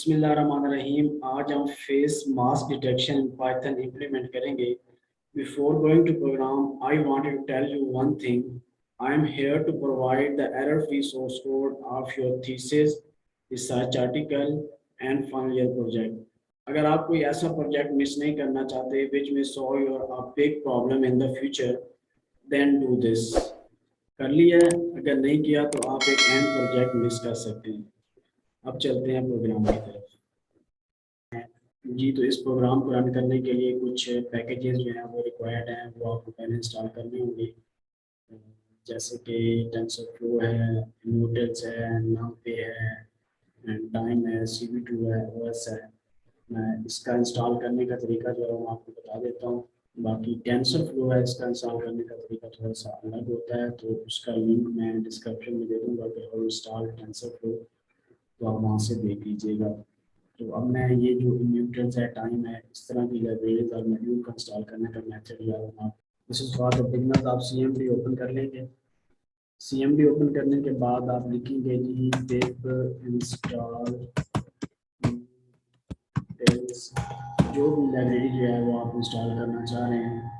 बिस्मिल्लाहिर्रहमानिर्रहीम। आज हम face mask detection in Python implement करेंगे। Before going to program, I wanted to tell you one thing. I am here to provide the error free source code of your thesis, research article and final year project. अगर आप कोई ऐसा project miss नहीं करना चाहते which में solve your a big problem in the future, then do this. कर लिया है? अगर नहीं किया तो आप एक एंड प्रोजेक्ट मिस कर सकते हैं। अब चलते हैं प्रोग्राम की तरफ। जी, तो इस प्रोग्राम को रन करने के लिए कुछ पैकेजेस जो हैं वो रिक्वायर्ड हैं, वो आपको पहले इंस्टॉल करने होंगे। जैसे कि टेंसरफ्लो है, नोटेल्स है, नमपे है, टाइम है, CV2 है, ओएस है। मैं इसका इंस्टॉल करने का तरीका जो है वो आपको बता देता हूँ। बाकी टेंसरफ्लो है, इसका इंस्टॉल करने का तरीका थोड़ा सा अलग होता है, तो उसका लिंक मैं डिस्क्रिप्शन में दे दूँगा कि हाउ इंस्टॉल टेंसरफ्लो, तो आप वहाँ से देख लीजिएगा। तो अब मैं ये जो न्यूट्रल्स है, टाइम है, इस तरह की लाइब्रेरीज और मॉड्यूल को इंस्टॉल करने का मेथड जो है this is for the beginners. आप CMD ओपन कर लेंगे। CMD ओपन करने के बाद आप लिखेंगे जी पिप इंस्टॉल जो भी लाइब्रेरी जो है वो आप इंस्टॉल करना चाह रहे हैं।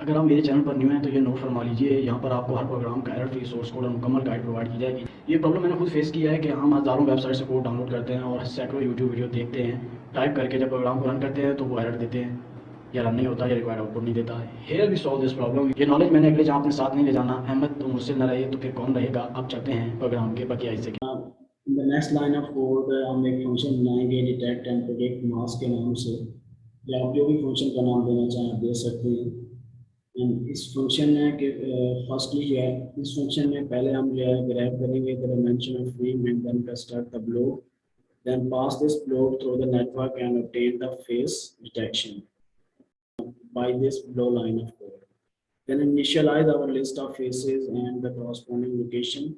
अगर आप मेरे चैनल पर न्यू हैं तो ये नोट फरमा लीजिए, यहाँ पर आपको हर प्रोग्राम का एरर फ्री सोर्स कोड और मुकम्मल गाइड प्रोवाइड की जाएगी। ये प्रॉब्लम मैंने खुद फेस किया है कि हम हज़ारों वेबसाइट से कोड डाउनलोड करते हैं और सैकड़ों यूट्यूब वीडियो देखते हैं, टाइप करके जब प्रोग्राम को रन करते हैं तो वो एरर देते हैं, या रन नहीं होता, या रिक्वायर्ड आउटपुट नहीं देता है। Here we solve this problem. ये नॉलेज मैंने अगले जहाँ अपने साथ नहीं ले जाना। अहमद तो मुझसे न रहे तो फिर कौन रहेगा। अब चलते हैं प्रोग्राम के बाकी हिस्से के। In the next line of code हम एक फंक्शन बनाएंगे डिटेक्ट एंड प्रेडिक्ट मास्क के नाम से, या आप जो भी फंक्शन का नाम देना चाहें दे सकते हैं। इस फंक्शन में कि फर्स्टली जो है, इस फंक्शन में पहले हम जो है ग्रैब करेंगे the dimension of name and then construct the block, then pass this block through the network and obtain the face detection by this below line of code. Then initialize our list of faces and the corresponding location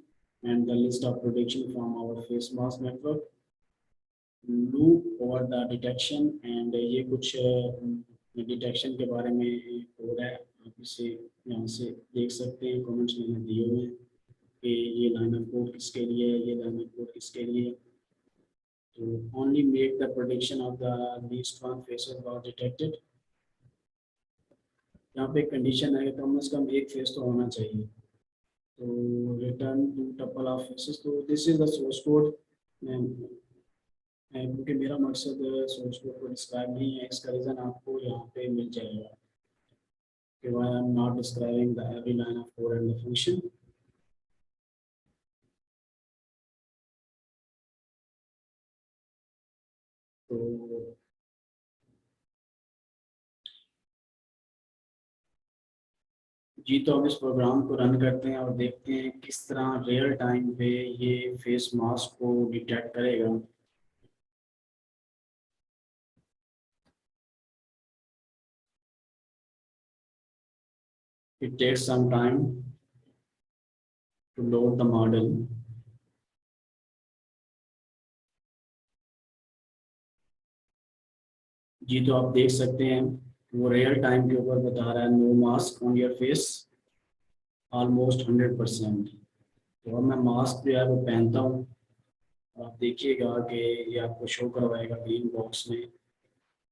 and the list of prediction from our face mask network. Loop over the detection, and ये कुछ detection के बारे में code है, आप इसे यहाँ से देख सकते हैं। कमेंट्स मैंने दिए हुए हैं कि ये लाइन ऑफ कोड किसके लिए है, ये लाइन ऑफ कोड किसके लिए। तो only make the prediction of the least one faces was detected। यहाँ पे कंडीशन है कि कम से कम एक फेस तो होना चाहिए। तो return to tuple of faces. तो this is the source code. क्योंकि मेरा मकसद सोर्स कोड को डिस्क्राइब नहीं है, इसका रीज़न आपको यहाँ पे मिल जाएगा कि why I am not describing the every line of code and the function. तो जी, तो अब इस प्रोग्राम को रन करते हैं और देखते हैं किस तरह रियल टाइम पे ये फेस मास्क को डिटेक्ट करेगा। It takes some time to load the model। जी, तो आप देख सकते हैं वो रियल टाइम के ऊपर बता रहा है no mask on your face almost 100%। तो अब मैं मास्क जो है वो पहनता हूँ, आप देखिएगा कि ये आपको शो करवाएगा ग्रीन बॉक्स में,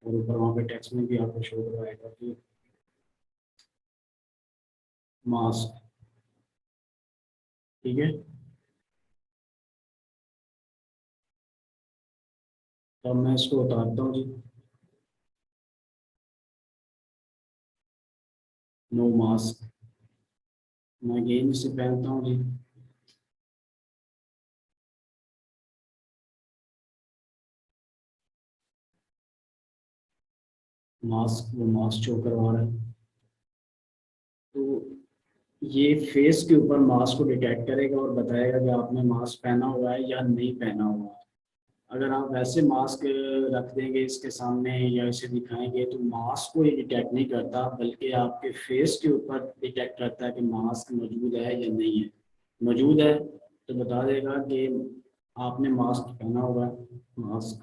और ऊपर वहाँ पे टेक्स्ट में भी आपको शो करवाएगा कि मास्क। ठीक है, तो अब मैं इसको उतारता हूँ जी। No mask. मैं अगेन इसे पहनता हूँ जी। मास्क, वो मास्क शो करवा रहा है। तो ये फेस के ऊपर मास्क को डिटेक्ट करेगा और बताएगा कि आपने मास्क पहना हुआ है या नहीं पहना हुआ है। अगर आप वैसे मास्क रख देंगे इसके सामने या इसे दिखाएंगे तो मास्क को ये डिटेक्ट नहीं करता, बल्कि आपके फेस के ऊपर डिटेक्ट करता है कि मास्क मौजूद है या नहीं है। मौजूद है तो बता देगा कि आपने मास्क पहना हुआ है, मास्क।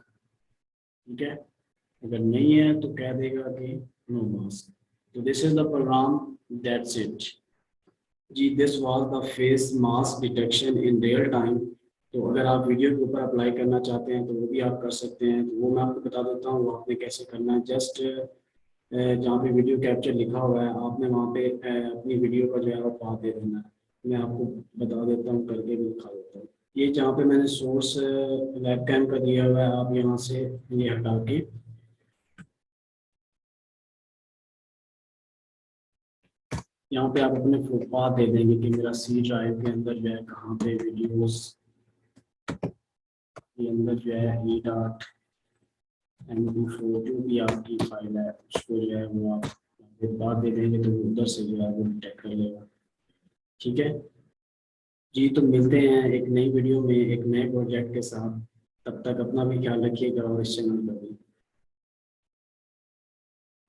ठीक है, अगर नहीं है तो कह देगा कि नो मास्क। तो this is the program, that's it जी। This was the face mask detection in real time तो अगर आप वीडियो के ऊपर अप्लाई करना चाहते हैं तो वो भी आप कर सकते हैं। तो वो मैं आपको बता देता हूँ वो आपने कैसे करना है। जस्ट जहाँ पे वीडियो कैप्चर लिखा हुआ है आपने वहाँ पे अपनी वीडियो का जो है वो पाथ दे देना है। मैं आपको बता देता हूँ, करके भी दिखा देता हूँ। ये जहाँ पे मैंने सोर्स वेब कैम का दिया हुआ है, आप यहाँ से ये हटा के यहाँ पे आप अपने पाथ दे देंगे कि मेरा सी ड्राइव के अंदर जो है कहाँ पे वीडियोस के अंदर जो है ई डॉट MP4 जो भी आपकी फाइल है उसको जो है वो आप एक बार दे देंगे तो वो उधर से जो है वो डिटेक्ट कर लेगा। ठीक है जी, तो मिलते हैं एक नई वीडियो में एक नए प्रोजेक्ट के साथ। तब तक अपना भी ख्याल रखिएगा और इस चैनल पर भी।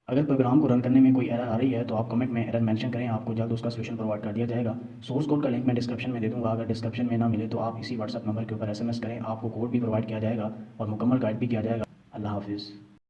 अगर प्रोग्राम को रन करने में कोई एरर आ रही है तो आप कमेंट में एरर मेंशन करें, आपको जल्द उसका सॉल्यूशन प्रोवाइड कर दिया जाएगा। सोर्स कोड का लिंक मैं डिस्क्रिप्शन में दे दूंगा। अगर डिस्क्रिप्शन में ना मिले तो आप इसी व्हाट्सएप नंबर के ऊपर SMS करें, आपको कोड भी प्रोवाइड किया जाएगा और मुकम्मल गाइड भी किया जाएगा। अल्लाह हाफिज़।